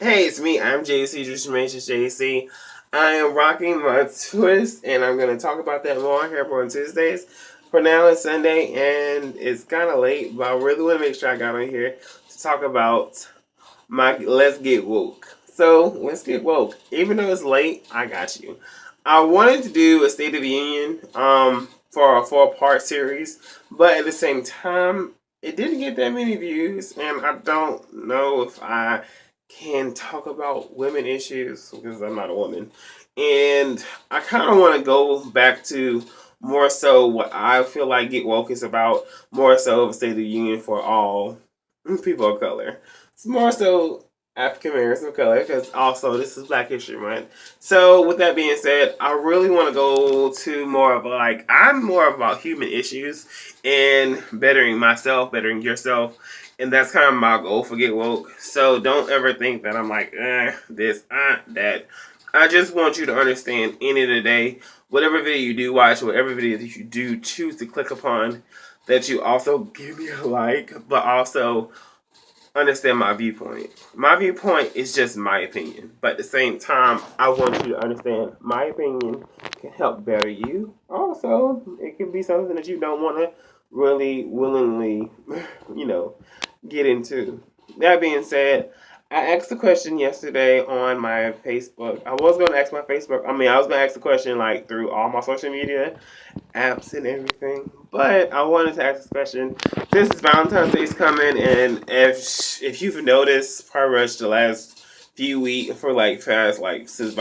Hey, it's me. I'm JC, Jermaine, JC. I am rocking my twist, and I'm going to talk about that more here on Tuesdays. For now, it's Sunday, and it's kind of late, but I really want to make sure I got on here to talk about my Let's Get Woke. So, let's get woke. Even though it's late, I got you. I wanted to do a State of the Union for a 4-part series, but at the same time, it didn't get that many views, and I don't know if I can talk about women issues because I'm not a woman. And I kind of want to go back to more so what I feel like Get Woke is about, more so of a State of the Union for all people of color. It's more so African Americans of color because also this is Black History Month. So with that being said, I really want to go to more of like, I'm more about human issues and bettering myself, bettering yourself, and that's kind of my goal for Get Woke. So don't ever think that I'm like, this, that. I just want you to understand, end of the day, whatever video you do watch, whatever video that you do choose to click upon, that you also give me a like, but also understand my viewpoint. My viewpoint is just my opinion, but at the same time, I want you to understand my opinion can help better you. Also, it can be something that you don't want to really willingly, get into. That being said, I asked a question yesterday on my Facebook. I was going to ask my Facebook. I was going to ask the question like through all my social media apps and everything. But I wanted to ask this question. This is Valentine's Day's coming, and if you've noticed, pretty much the last few weeks for like past like since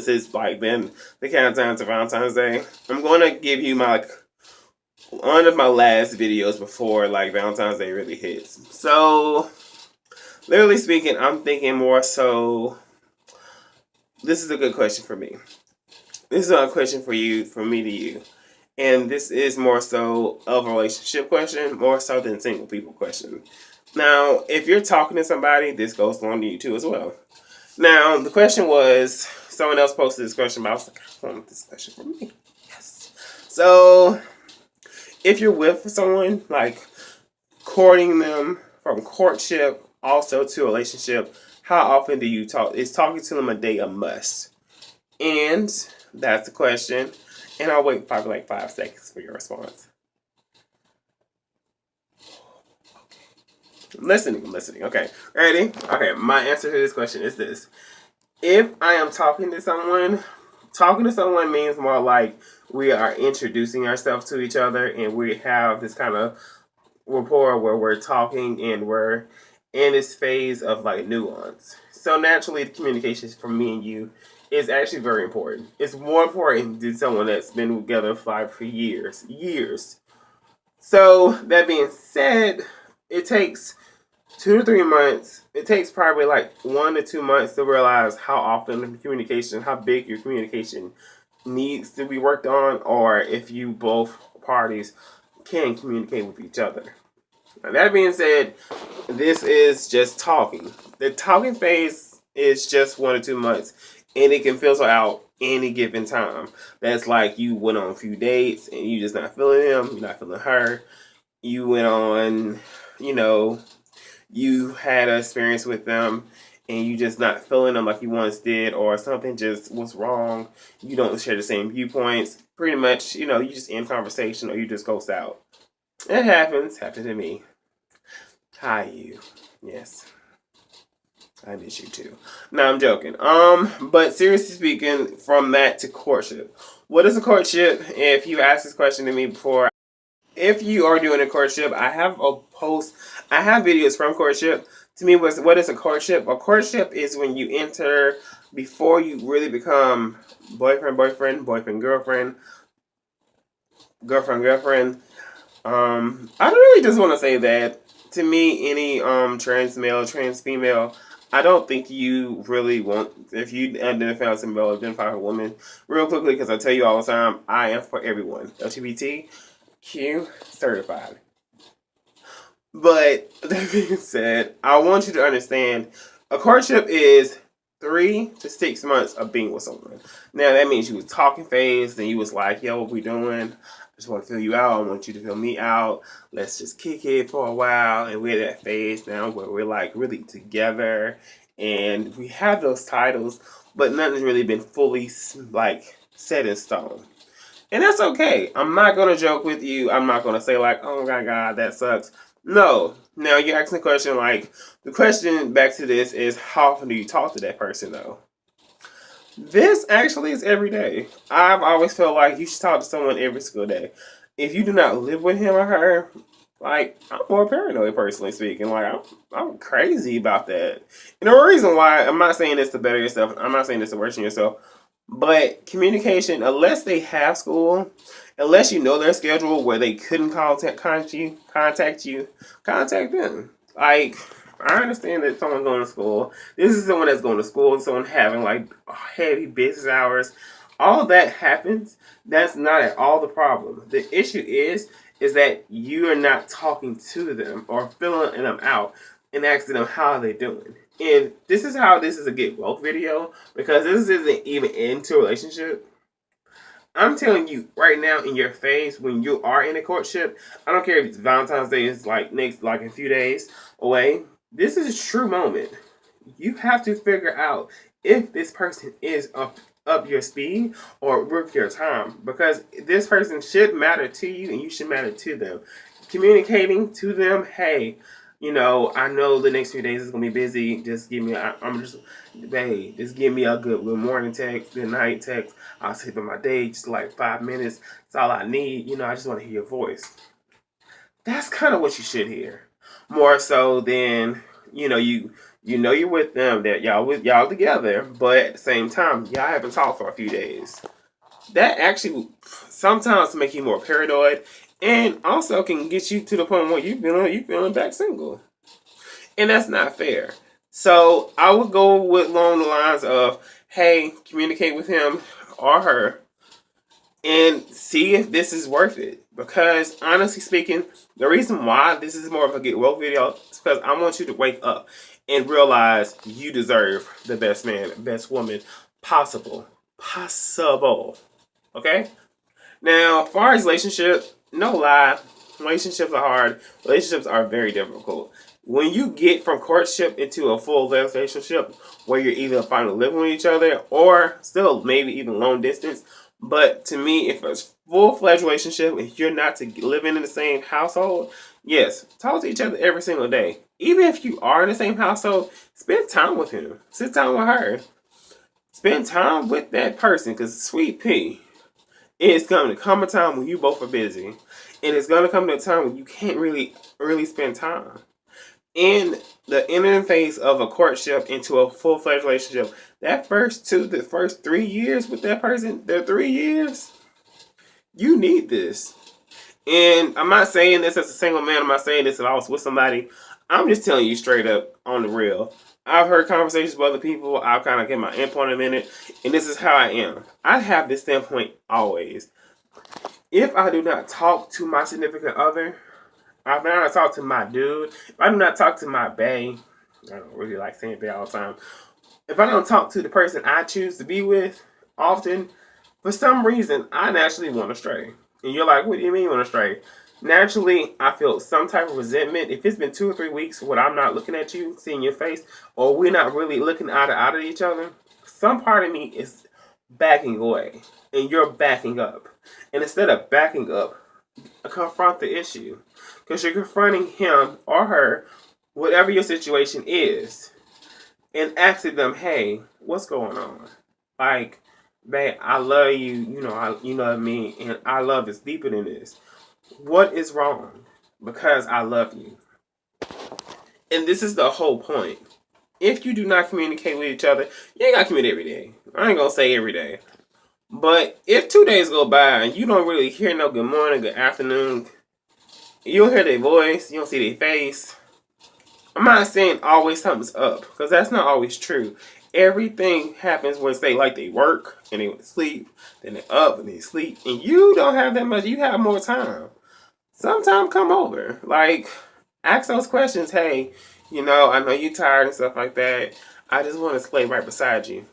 it's like been the countdown to Valentine's Day, I'm going to give you my one of my last videos before like Valentine's Day really hits. So, literally speaking, I'm thinking more so. This is a good question for me. This is not a question for you, from me to you. And this is more so of a relationship question, more so than single people question. Now, if you're talking to somebody, this goes along to you too as well. Now, the question was, someone else posted this question, but I was like, I want this question for me. Yes. So, if you're with someone, like courting them from courtship also to a relationship, how often do you talk? Is talking to them a day a must? And that's the question. And I'll wait probably like 5 seconds for your response. I'm listening. Okay, ready? Okay, my answer to this question is this. If I am talking to someone means more like we are introducing ourselves to each other and we have this kind of rapport where we're talking and we're in this phase of like nuance. So naturally, the communication from me and you is actually very important. It's more important than someone that's been together for years. So that being said, it takes 2 to 3 months. It takes probably like 1 to 2 months to realize how often the communication, how big your communication needs to be worked on, or if you both parties can communicate with each other. Now, that being said, this is just talking. The talking phase is just 1 to 2 months, and it can fizzle out any given time. That's like you went on a few dates and you just not feeling him, you're not feeling her. You went on, you had an experience with them and you just not feeling them like you once did, or something just was wrong. You don't share the same viewpoints. Pretty much, you just end conversation or you just ghost out. It happens. Happened to me. Hi, you. Yes. I miss you too. No, I'm joking. But seriously speaking, from that to courtship. What is a courtship? If you asked this question to me before, if you are doing a courtship, I have videos from courtship. To me, what is a courtship? A courtship is when you enter before you really become boyfriend, girlfriend. I don't really just want to say that. To me, any trans male, trans female, I don't think you really want, if you identify as a male or identify as a woman, real quickly, because I tell you all the time, I am for everyone. LGBTQ certified. But that being said, I want you to understand, a courtship is 3 to 6 months of being with someone. Now that means you was talking phase, then you was like, yo, what we doing? I just want to feel you out. I want you to feel me out. Let's just kick it for a while. And we're at that phase now where we're like really together and we have those titles, but nothing's really been fully like set in stone. And that's okay. I'm not going to joke with you. I'm not going to say like, oh my God, that sucks. No. Now you're asking the question like, the question back to this is, how often do you talk to that person though? This actually is every day. I've always felt like you should talk to someone every single day. If you do not live with him or her, like, I'm more paranoid, personally speaking. Like, I'm crazy about that. And the reason why, I'm not saying this to better yourself, I'm not saying this to worsen yourself, but communication, unless they have school, unless you know their schedule where they couldn't contact you, contact them. Like, I understand that someone's going to school. This is someone that's going to school, someone having like heavy business hours. All that happens. That's not at all the problem. The issue is that you are not talking to them or filling them out and asking them how they're doing. And this is how this is a get woke video, because this isn't even into a relationship. I'm telling you right now in your face, when you are in a courtship, I don't care if it's Valentine's Day is like next, like a few days away. This is a true moment. You have to figure out if this person is up your speed or worth your time, because this person should matter to you and you should matter to them. Communicating to them, hey, you know, I know the next few days is gonna be busy. Just give me, just give me a good morning text, good night text. I'll sleep in my day, just like 5 minutes. That's all I need. You know, I just want to hear your voice. That's kind of what you should hear, more so than, you know, you're with them, that y'all together, but at the same time y'all haven't talked for a few days. That actually sometimes make you more paranoid, and also can get you to the point where you feeling back single, and that's not fair. So I would go with along the lines of, hey, communicate with him or her and see if this is worth it. Because honestly speaking, the reason why this is more of a get woke video is because I want you to wake up and realize you deserve the best man, best woman possible. Okay? Now, as far as relationships, no lie, relationships are hard. Relationships are very difficult. When you get from courtship into a full relationship where you're either finally living with each other or still maybe even long distance, but to me, if it's full-fledged relationship, if you're not living in the same household, yes, talk to each other every single day. Even if you are in the same household, spend time with him. Sit down with her. Spend time with that person, because sweet pea, it's going to come a time when you both are busy. And it's going to come to a time when you can't really spend time. In the interface of a courtship into a full-fledged relationship, the first 3 years with that person, the 3 years, you need this. And I'm not saying this as a single man. I'm not saying this if I was with somebody. I'm just telling you straight up on the real. I've heard conversations with other people. I've kind of get my input in a minute. And this is how I am. I have this standpoint always. If I do not talk to my significant other, if I do not talk to my dude, if I do not talk to my bae, I don't really like saying bae all the time. If I don't talk to the person I choose to be with often, for some reason, I naturally want to stray. And you're like, what do you mean you want to stray? Naturally, I feel some type of resentment. If it's been 2 or 3 weeks when I'm not looking at you, seeing your face, or we're not really looking eye to eye at each other, some part of me is backing away. And you're backing up. And instead of backing up, confront the issue. Because you're confronting him or her, whatever your situation is, and asking them, hey, what's going on? Like, babe, I love you, you know what I mean? And our love is deeper than this. What is wrong? Because I love you. And this is the whole point. If you do not communicate with each other, you ain't got to communicate every day. I ain't going to say every day. But if 2 days go by and you don't really hear no good morning, good afternoon, you don't hear their voice, you don't see their face, I'm not saying always something's up, because that's not always true. Everything happens when they work and they sleep, then they're up and they sleep, and you don't have that much. You have more time. Sometime come over, like ask those questions. Hey, I know you're tired and stuff like that. I just want to lay right beside you.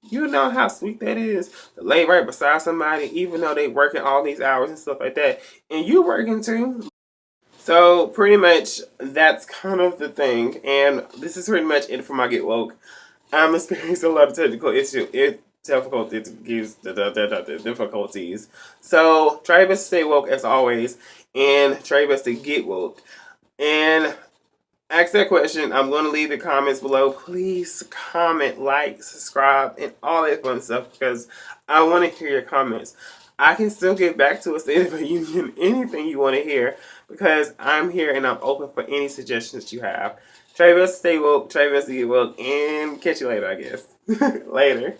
You know how sweet that is to lay right beside somebody, even though they working all these hours and stuff like that, and you working too. So pretty much that's kind of the thing, and this is pretty much it for my Get Woke. I'm experiencing a lot of technical difficulties. So try your best to stay woke as always, and try your best to get woke. And ask that question. I'm going to leave the comments below. Please comment, like, subscribe, and all that fun stuff because I want to hear your comments. I can still get back to a State of the Union, anything you want to hear, because I'm here and I'm open for any suggestions you have. Try your best to stay woke, try your best to get woke, and catch you later, I guess. Later.